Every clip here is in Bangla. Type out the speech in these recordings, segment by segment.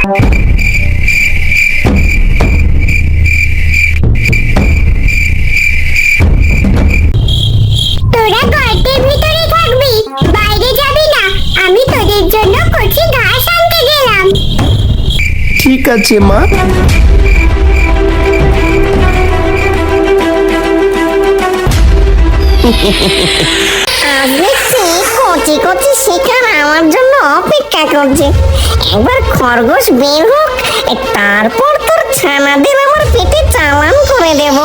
তোরা গর্তের ভিতরে থাকবি, বাইরে যাবি না। আমি তোদের জন্য কচি ঘাস আনতে গেলাম। ঠিক আছে মা। আজ দেখছি কচি কচি শিকার আমার জন্য অপেক্ষা করছে। একবার খরগোশ বের হোক, তারপর তোর ছানাদের আমার পেটে চালান করে দেব।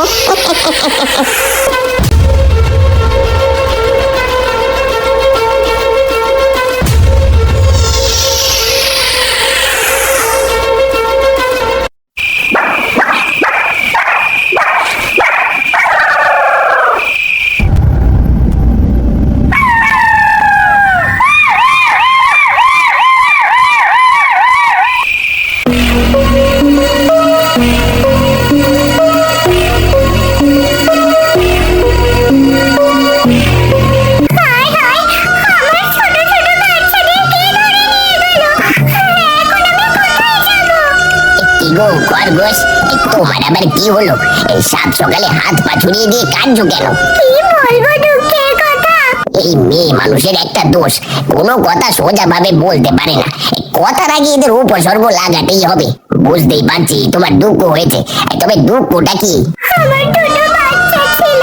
খরগোশ, তোমার আবার কি হলো? এই সাত সকালে হাত পা ছড়িয়ে দিয়ে কাঁদছো কেন? কি বলবো দুঃখের কথা। এই মেয়ে মানুষের একটা দোষ, কোনো কথা সোজা ভাবে বলতে পারে না। কথার আগে এদের উপসর্গ লাগাতেই হবে। বুঝতেই পারছি তোমার দুঃখ হয়েছে, তবে দুঃখটা কি? আমার দুটো বাচ্চা ছিল,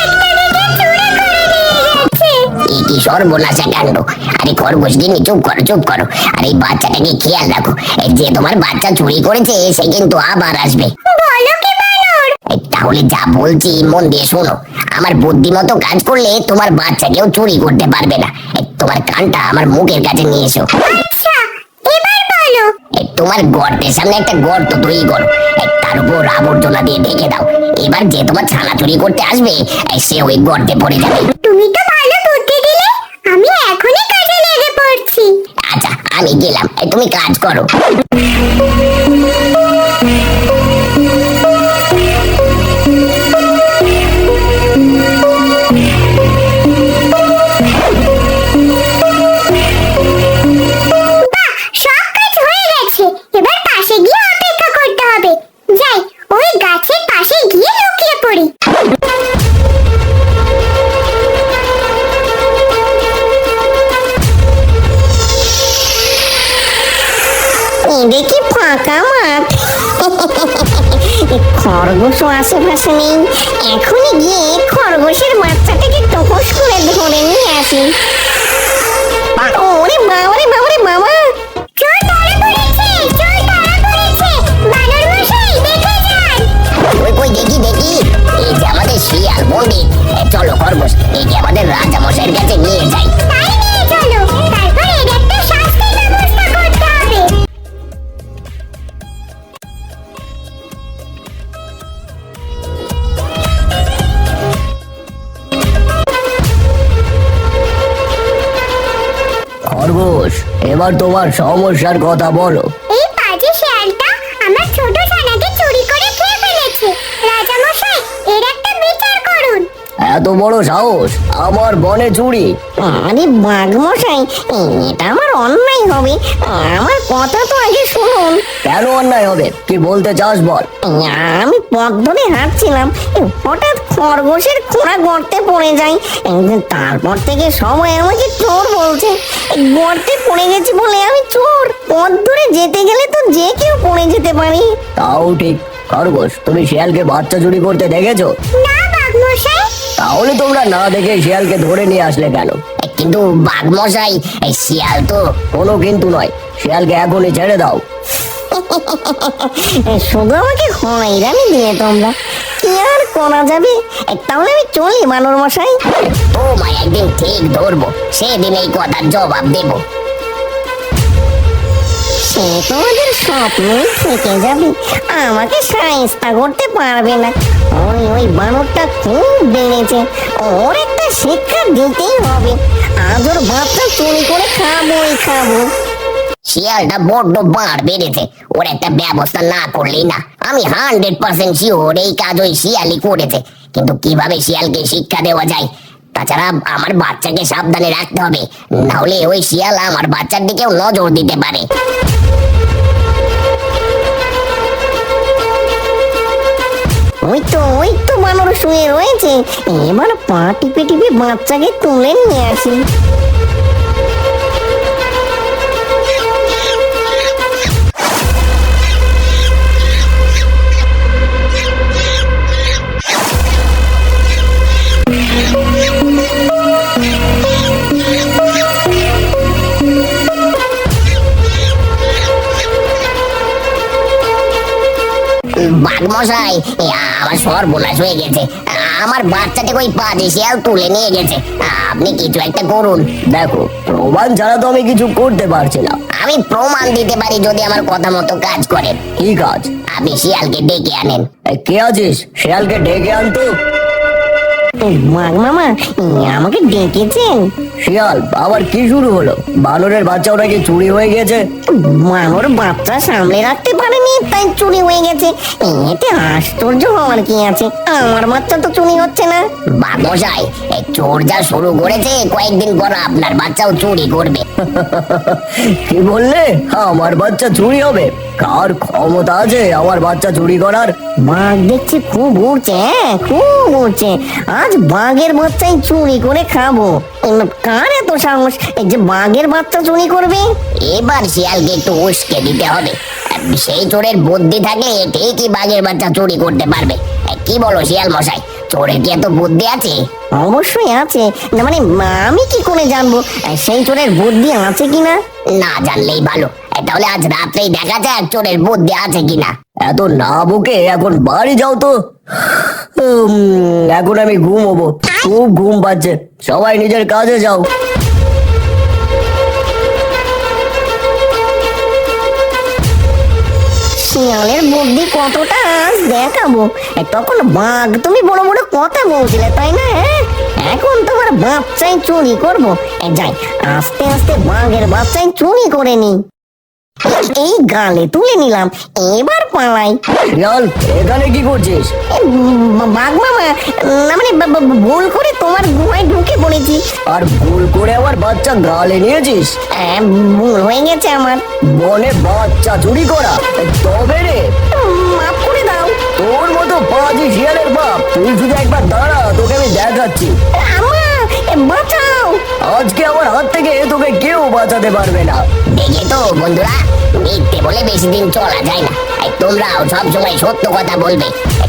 একটা দেখে চুরি করে নিয়ে গেছে। এই কি সর্বনাশা কাণ্ড! আরে খরগোশ গিনি, চুপ করো চুপ করো। আর এই বাচ্চাটাকে খেয়াল রাখো, যে তোমার বাচ্চা চুরি করেছে সে কিন্তু আবার আসবে। বলো কি বানর? তাহলে যা বলছি মন দিয়ে শোনো। আমার বুদ্ধিমতো কাজ করলে তোমার বাচ্চাকেও চুরি করতে পারবে না। তোমার কানটা আমার মুখের কাছে নিয়ে এসো। আচ্ছা, এবার বলো। তোমার গর্তের সামনে একটা গর্ত তৈরি করো, তার উপর আবর্জনা দিয়ে ঢেকে দাও। এবার যে তোমার ছানা চুরি করতে আসবে সে ওই গর্তে পড়ে যাবে। তুমি তো ভালো বুদ্ধি দিলে, আমি এখনই কাজে লেগে পড়ছি। আচ্ছা, আমি গেলাম, তুমি কাজ করো। সব কাজ হয়ে গেছে, এবার পাশে গিয়ে অপেক্ষা করতে হবে। যাই, ওই গাছের পাশে গিয়ে লুকিয়ে পড়ি। দেখি ফাঁকা মাঠ, খরগোশও আশেপাশে নেই। এখনই গিয়ে খরগোশের বাচ্চাটাকে টপস করে ধরে নিয়ে আসি। ওরে বাবারে বাবারে বাবা, চোর ধরা পড়েছে, চোর ধরা পড়েছে। বানর মশাই দেখে যান। ওই কই, দেখি দেখি, এই যে আমাদের শিয়াল পণ্ডিত। চলো খরগোশ, একে আমাদের রাজা মশাইয়ের কাছে নিয়ে যাই। তাই নিয়ে চলো, তারপর এর একটা শাস্তির ব্যবস্থা করতে হবে। খরগোশ, এবার তোমার সমস্যার কথা বলো। এই পাজি শিয়ালটা আমার ছোট ছানাকে চুরি করে খেয়ে ফেলেছে। রাজা মশাই, এর একটা বিচার করুন। এত বড় সাহস, আমার বনে চুরি! আরে বাঘ মশাই, এটা আমার অন্যায় হবে। আমার কথা তো আগে শুনুন। কেন অন্যায় হবে? কি বলতে চাস বল। আমি পথ ধরে হাঁটছিলাম, হঠাৎ খরগোশের খোঁড়া গর্তে পড়ে যাই। তারপর থেকে সবাই আমাকে চোর বলছে। গর্তে পড়ে গেছি বলে আমি চোর। পথ ধরে যেতে গেলে তো যে কেউ পড়ে যেতে পারি। তাও ঠিক। খরগোশ, তুমি শিয়ালকে বাচ্চা চুরি করতে দেখেছো? না বাঘ মশাই। তাহলে তোমরা না দেখে শিয়ালকে ধরে নিয়ে আসলে কেন? কিন্তু বাঘ মশাই, শিয়াল তো। কোনো কিন্তু নয়, শিয়ালকে এখনই ছেড়ে দাও। শুধু আমাকে হয়রানি দিয়ে তোমরা, কি আর করা যাবে। তাহলে আমি চলি বানর মশাই। তোমায় একদিন ঠিক ধরবো, সেদিন এই কথার জবাব দেব। সে তোমাদের স্বপ্নই থেকে যাবে, আমাকে সায়স্তা করতে পারবে না। ওই বানরটা খুব বেড়েছে, ওর একটা শিক্ষা দিতেই হবে। আজ ওর বাচ্চা চুরি করে খাবোই খাবো। শিয়ালটা বড্ড বাড় বেড়েছে, ওর একটা ব্যবস্থা না করলেই না। আমি 100% শিওর এই কাজ ওই শিয়ালই করেছে। কিন্তু কিভাবে শিয়ালকে শিক্ষা দেওয়া যায়? তাছাড়া আমার বাচ্চাকে সাবধানে রাখতে হবে, নাহলে ওই শিয়াল আমার বাচ্চার দিকেও নজর দিতে পারে। শুয়ে রয়েছে, এবার পা টিপে টিপে বাচ্চাকে তুলে নিয়ে আসি। বাঘ মশাই, আমার সর্বনাশ হয়ে গেছে। আমার বাচ্চাটাকে ওই পাজি শিয়াল তুলে নিয়ে গেছে। আপনি কিছু একটা করুন। দেখো, প্রমাণ ছাড়া তো আমি কিছু করতে পারছি না। আমি প্রমাণ দিতে পারি যদি আমার কথা মতো কাজ করেন। কি কাজ? আপনি শিয়ালকে ডেকে আনেন। কে আছিস? শিয়ালকে ডেকে আনতো। বাঘ মামা, আমাকে ডেকেছেন? শিয়াল, আবার কি শুরু হলো? বানরের বাচ্চাও নাকি চুরি হয়ে গেছে? বানর বাচ্চা সামলে রাখতে পারেনি, তাই চুরি হয়ে গেছে। এতে আশ্চর্য হওয়ার কি আছে? আমার বাচ্চা তো চুরি হচ্ছে না। বাঘ মশাই, এই চোর যা শুরু করেছে, কয়েকদিন পর আপনার বাচ্চাও চুরি করবে। কি বললে? আমার বাচ্চা চুরি হবে? কার ক্ষমতা আছে আমার বাচ্চা চুরি করার? বাঘ দেখছি খুব উঠছে, খুব উঠছে। আজ বাঘের বাচ্চাই চুরি করে খাবো। কার এত সাহস এই যে বাঘের বাচ্চা চুরি করবে? এবার শিয়ালকে একটু উস্কে দিতে হবে। সেই চোরের বুদ্ধি থাকলে ঠিকই বাঘের বাচ্চা চুরি করতে পারবে। কি বলো শিয়াল মশাই, চোরের কি এত বুদ্ধি আছে? অবশ্যই আছে। না মানে আমি কি করে জানবো সেই চোরের বুদ্ধি আছে কিনা? না জানলেই ভালো। তাহলে আজ রাত্রেই দেখা যাক চোরের বুদ্ধি আছে কিনা। এত না বকে এখন বাড়ি যাও তো। এখন আমি ঘুমোবো, খুব ঘুম পাচ্ছে। সবাই নিজের কাজে যাও। শিয়ালের বুদ্ধি কতটা আজ দেখাবো। তখন বাঘ তুমি বড় বড় কথা বলছিলে, তাই না? এখন তোমার বাচ্চাই চুরি করবো। যাই, আস্তে আস্তে বাঘের বাচ্চাই চুরি করে নি। এই গালে তুলে নিলাম, এবার পালাই। শিয়াল, এখানে কি করছিস? বাঘ মামা, না মানে ভুল করে তোমার গুহায় ঢুকে পড়েছি। আর ভুল করে আমার বাচ্চা গালে নিয়েছিস? ভুল হয়ে গেছে আমার। বনে বাচ্চা চুরি করা? তবে রে, মাফ করে দাও। তোর মতো পাজি শিয়ালের বাপ, তুই শুধু একবার দাঁড়া, তোকে আমি দেখাচ্ছি। আমা, বাঁচাও। আজকে আমার হাত থেকে তোকে কেউ বাঁচাতে পারবে না। দেখে তো বন্ধুরা, মিথ্যে বলে বেশি দিন চলা যায় না। তোমরাও সবসময় সত্য কথা বলবে।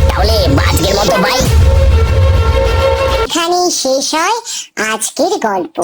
তাহলে আজকের মতো বাই। এখানেই শেষ হয় আজকের গল্প।